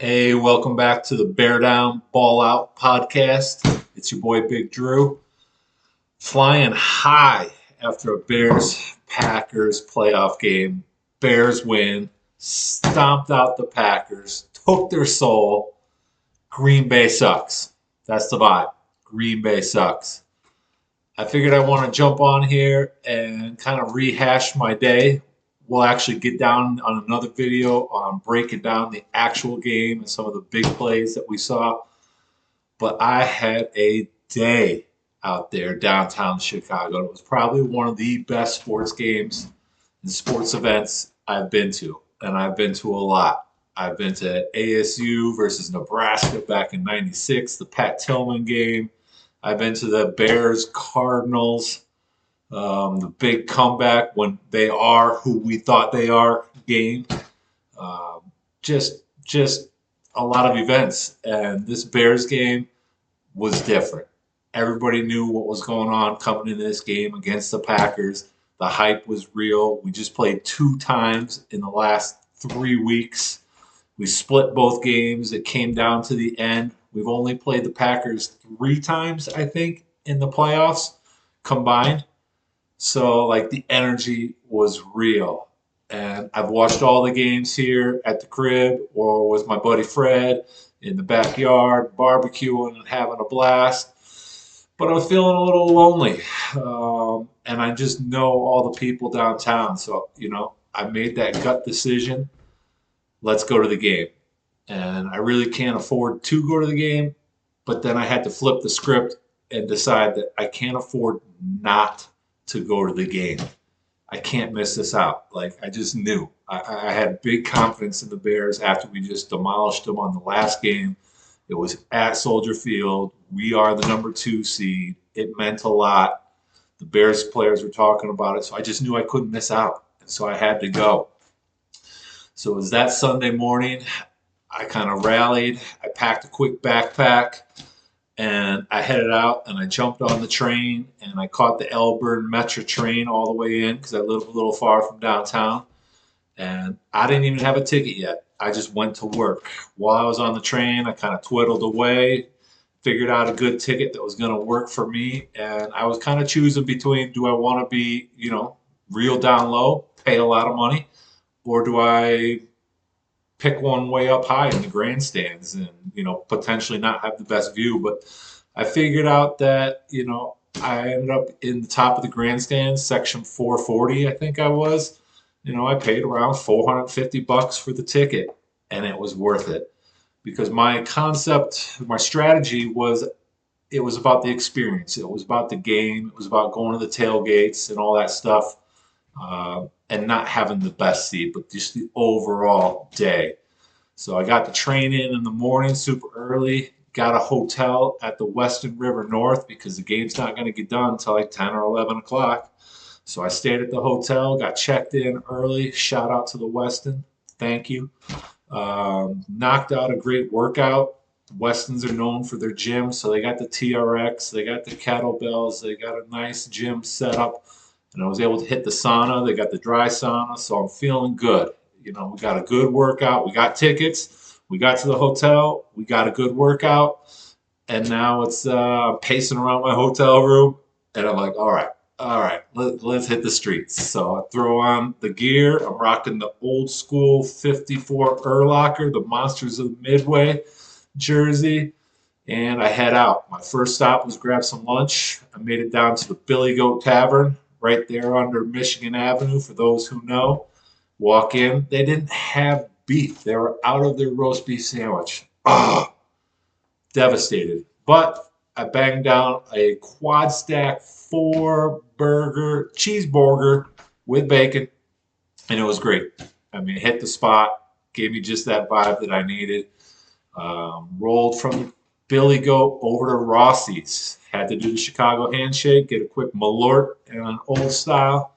Hey, welcome back to the Bear Down Ball Out podcast. It's your boy Big Drew, flying high after a Bears Packers playoff game. Bears win, stomped out the Packers, took their soul. Green Bay sucks. That's the vibe. Green Bay sucks. I figured I want to jump on here and kind of rehash my day. We'll actually get down on another video on breaking down the actual game and some of the big plays that we saw. But I had a day out there downtown Chicago. It was probably one of the best sports games and sports events I've been to, and I've been to a lot. I've been to ASU versus Nebraska back in '96, the Pat Tillman game. I've been to the Bears Cardinals, the big comeback when they are who we thought they are game. Just a lot of events, and this Bears game was different. Everybody knew what was going on coming into this game against the Packers. The hype was real. We just played two times in the last 3 weeks. We split both games. It came down to the end. We've only played the Packers three times, I think, in the playoffs combined. So, like, the energy was real. And I've watched all the games here at the crib or with my buddy Fred in the backyard, barbecuing and having a blast. But I was feeling a little lonely. And I just know all the people downtown. So, I made that gut decision. Let's go to the game. And I really can't afford to go to the game. But then I had to flip the script and decide that I can't afford not to go to the game. I can't miss this out. Like, I just knew. I had big confidence in the Bears after we just demolished them on the last game. It was at Soldier Field. We are the number 2 seed. It meant a lot. The Bears players were talking about it, so I just knew I couldn't miss out. And so I had to go. So it was that Sunday morning. I kind of rallied. I packed a quick backpack. And I headed out and I jumped on the train and I caught the Elburn Metro train all the way in because I live a little far from downtown. And I didn't even have a ticket yet. I just went to work. While I was on the train, I kind of twiddled away, figured out a good ticket that was going to work for me. And I was kind of choosing between, do I want to be, real down low, pay a lot of money, or do I pick one way up high in the grandstands and potentially not have the best view? But I figured out that I ended up in the top of the grandstands, section 440, I think I was. I paid around $450 for the ticket, and it was worth it because my concept, my strategy was, it was about the experience, it was about the game, it was about going to the tailgates and all that stuff, and not having the best seat, but just the overall day. So I got the train in the morning super early, got a hotel at the Westin River North because the game's not going to get done until like 10 or 11 o'clock. So I stayed at the hotel, got checked in early. Shout out to the Westin. Thank you. Knocked out a great workout. Westins are known for their gym, so they got the TRX, they got the kettlebells, they got a nice gym set up, and I was able to hit the sauna. They got the dry sauna, so I'm feeling good. We got a good workout. We got tickets. We got to the hotel. We got a good workout, and now it's pacing around my hotel room, and I'm like, all right, let's hit the streets. So I throw on the gear. I'm rocking the old school 54 Urlacher, the Monsters of the Midway jersey, and I head out. My first stop was grab some lunch. I made it down to the Billy Goat Tavern right there under Michigan Avenue, for those who know. Walk in. They didn't have beef. They were out of their roast beef sandwich. Ah, devastated. But I banged down a quad stack 4-burger cheeseburger with bacon, and it was great. I mean, it hit the spot, gave me just that vibe that I needed. Rolled from Billy Goat over to Rossi's. Had to do the Chicago handshake, get a quick Malort and an old style,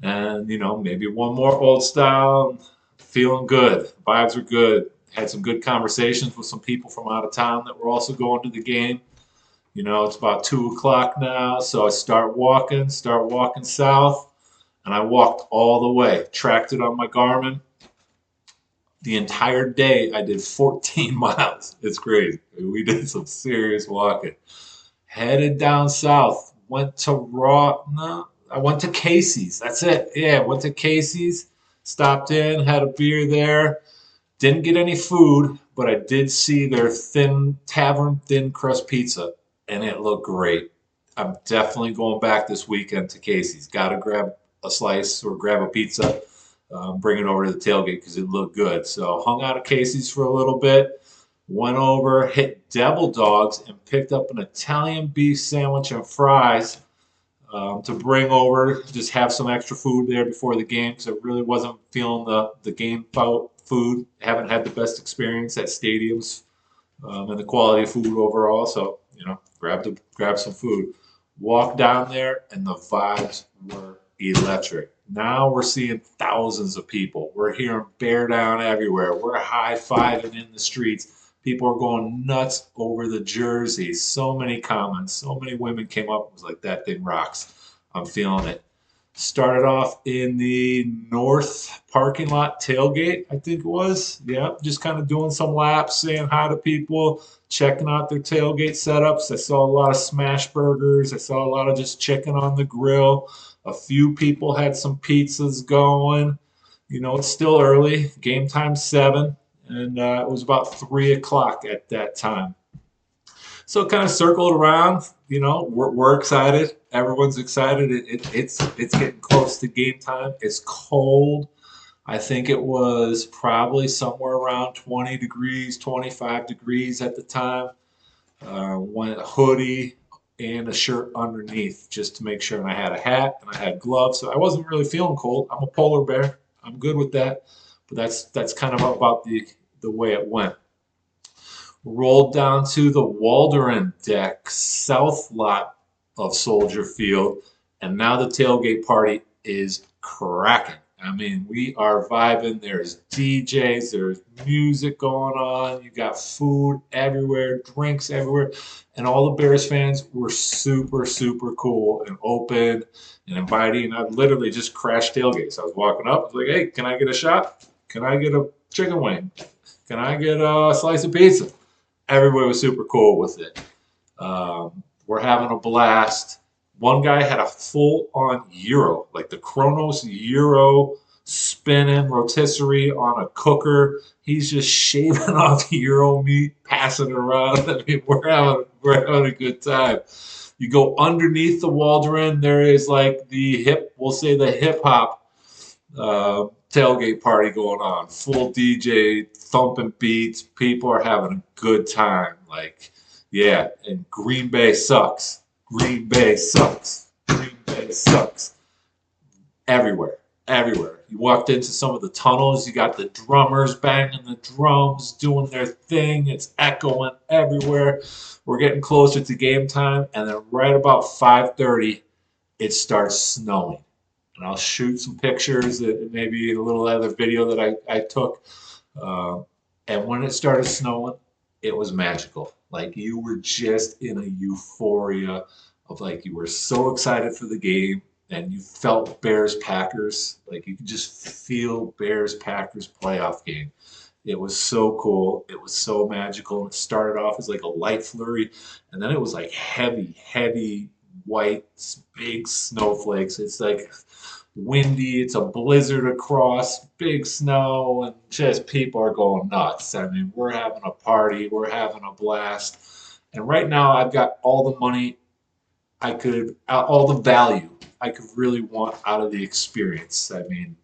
and maybe one more old style. Feeling good. Vibes were good. Had some good conversations with some people from out of town that were also going to the game. It's about 2 o'clock now, so I start walking south, and I walked all the way, tracked it on my Garmin, The entire day, I did 14 miles. It's crazy. We did some serious walking. Headed down south. Went to No, I went to Casey's. That's it. Yeah, went to Casey's. Stopped in, had a beer there. Didn't get any food, but I did see their Tavern thin crust pizza, and it looked great. I'm definitely going back this weekend to Casey's. Got to grab a slice or grab a pizza, bring it over to the tailgate because it looked good. So hung out at Casey's for a little bit, went over, hit Dawgs, and picked up an Italian beef sandwich and fries to bring over. Just have some extra food there before the game because I really wasn't feeling the game food. Haven't had the best experience at stadiums and the quality of food overall. So grab some food. Walk down there and the vibes were electric. Now we're seeing thousands of people. We're hearing bear down everywhere. We're high fiving in the streets. People are going nuts over the jerseys. So many comments. So many women came up and was like, that thing rocks. I'm feeling it. Started off in the north parking lot tailgate, I think it was. Yeah, just kind of doing some laps, saying hi to people, checking out their tailgate setups. I saw a lot of smash burgers. I saw a lot of just chicken on the grill. A few people had some pizzas going. It's still early. Game time 7, and it was about 3 o'clock at that time. So it kind of circled around. We're excited. Everyone's excited. It's getting close to game time. It's cold. I think it was probably somewhere around 20 degrees, 25 degrees at the time. Went a hoodie and a shirt underneath just to make sure. And I had a hat and I had gloves, so I wasn't really feeling cold. I'm a polar bear. I'm good with that. But that's kind of about the way it went. Rolled down to the Waldron deck, south lot of Soldier Field, and now the tailgate party is cracking. I mean, we are vibing. There's DJs, there's music going on. You got food everywhere, drinks everywhere, and all the Bears fans were super, super cool and open and inviting. I literally just crashed tailgates. I was walking up, I was like, "Hey, can I get a shot? Can I get a chicken wing? Can I get a slice of pizza?" Everybody was super cool with it. We're having a blast. One guy had a full-on gyro, like the Kronos gyro spinning rotisserie on a cooker. He's just shaving off the gyro meat, passing it around. I mean, we're having a good time. You go underneath the Waldron, there is like we'll say the hip hop tailgate party going on. Full DJ, thumping beats. People are having a good time. Like, yeah, and Green Bay sucks. Green Bay sucks. Green Bay sucks. Everywhere. Everywhere. You walked into some of the tunnels, you got the drummers banging the drums, doing their thing. It's echoing everywhere. We're getting closer to game time, and then right about 5:30, it starts snowing. And I'll shoot some pictures, maybe a little other video that I took. And when it started snowing, it was magical. Like you were just in a euphoria of like you were so excited for the game and you felt Bears Packers. Like you could just feel Bears Packers playoff game. It was so cool. It was so magical. It started off as like a light flurry, and then it was like heavy, heavy white, big snowflakes. It's like windy. It's a blizzard across, big snow, and just people are going nuts. I mean, we're having a party. We're having a blast. And right now, I've got all the money all the value I could really want out of the experience. I mean,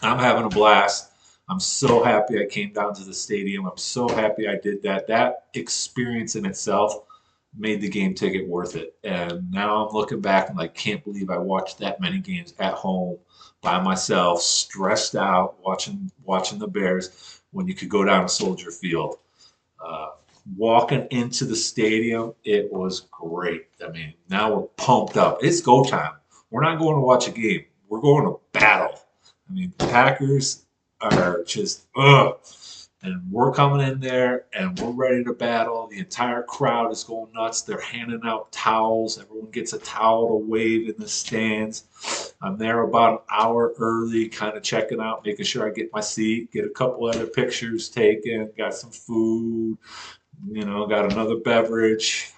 I'm having a blast. I'm so happy I came down to the stadium. I'm so happy I did that. That experience in itself made the game ticket worth it. And now I'm looking back and like can't believe I watched that many games at home by myself, stressed out, watching the Bears when you could go down to Soldier Field. Uh, Walking into the stadium, it was great. I mean, now we're pumped up. It's go time. We're not going to watch a game. We're going to battle. I mean, the Packers are just ugh. And we're coming in there and we're ready to battle. The entire crowd is going nuts. They're handing out towels. Everyone gets a towel to wave in the stands. I'm there about an hour early, kind of checking out, making sure I get my seat, get a couple other pictures taken, got some food, got another beverage,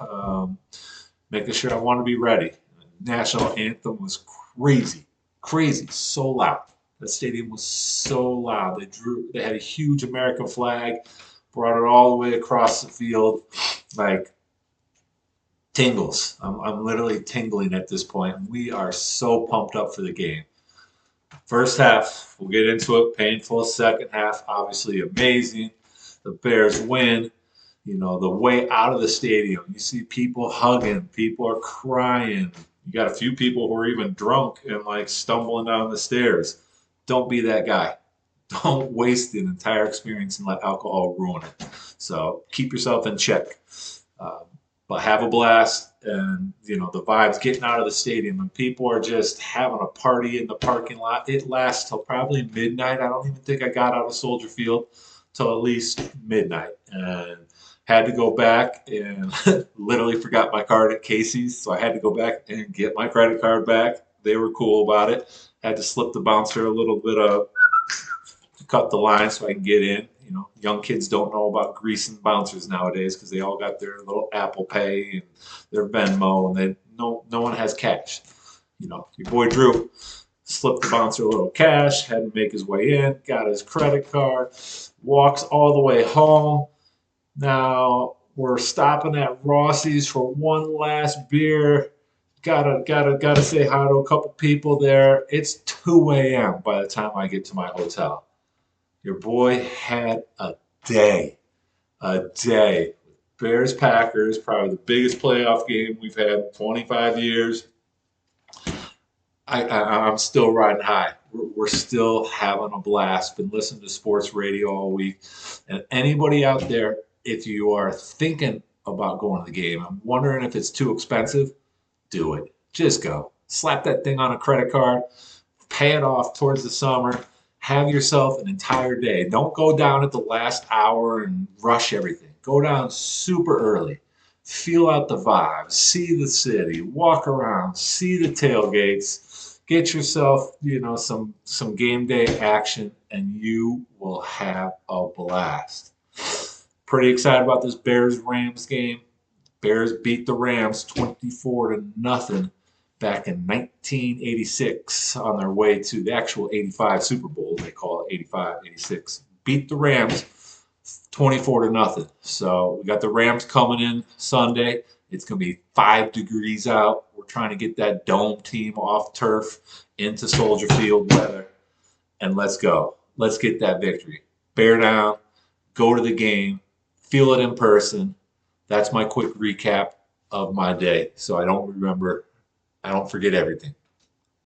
making sure I want to be ready. The national anthem was crazy, crazy, so loud. The stadium was so loud. They had a huge American flag, brought it all the way across the field, like tingles. I'm literally tingling at this point. We are so pumped up for the game. First half, we'll get into it. Painful. Second half, obviously amazing. The Bears win. The way out of the stadium, you see people hugging, people are crying. You got a few people who are even drunk and like stumbling down the stairs. Don't be that guy. Don't waste an entire experience and let alcohol ruin it. So keep yourself in check. Um, but have a blast, and the vibes getting out of the stadium, and people are just having a party in the parking lot. It lasts till probably midnight. I don't even think I got out of Soldier Field till at least midnight, and had to go back and literally forgot my card at Casey's, so I had to go back and get my credit card back. They were cool about it. Had to slip the bouncer a little bit of to cut the line so I can get in. Young kids don't know about greasing bouncers nowadays because they all got their little Apple Pay and their Venmo, and no one has cash. Your boy Drew slipped the bouncer a little cash, had to make his way in, got his credit card, walks all the way home. Now we're stopping at Rossi's for one last beer. Gotta say hi to a couple people there. It's 2 a.m. by the time I get to my hotel. Your boy had a day. Bears Packers, probably the biggest playoff game we've had in 25 years. I'm still riding high. We're still having a blast. Been listening to sports radio all week. And anybody out there, if you are thinking about going to the game, I'm wondering if it's too expensive, do it. Just go. Slap that thing on a credit card, pay it off towards the summer, have yourself an entire day. Don't go down at the last hour and rush everything. Go down super early. Feel out the vibes, see the city, walk around, see the tailgates, get yourself, some game day action, and you will have a blast. Pretty excited about this Bears Rams game. Bears beat the Rams 24-0 back in 1986 on their way to the actual 85 Super Bowl. They call it 85, 86. Beat the Rams 24-0. So we got the Rams coming in Sunday. It's going to be 5 degrees out. We're trying to get that dome team off turf into Soldier Field weather. And let's go. Let's get that victory. Bear down. Go to the game. Feel it in person. That's my quick recap of my day. So I don't forget everything.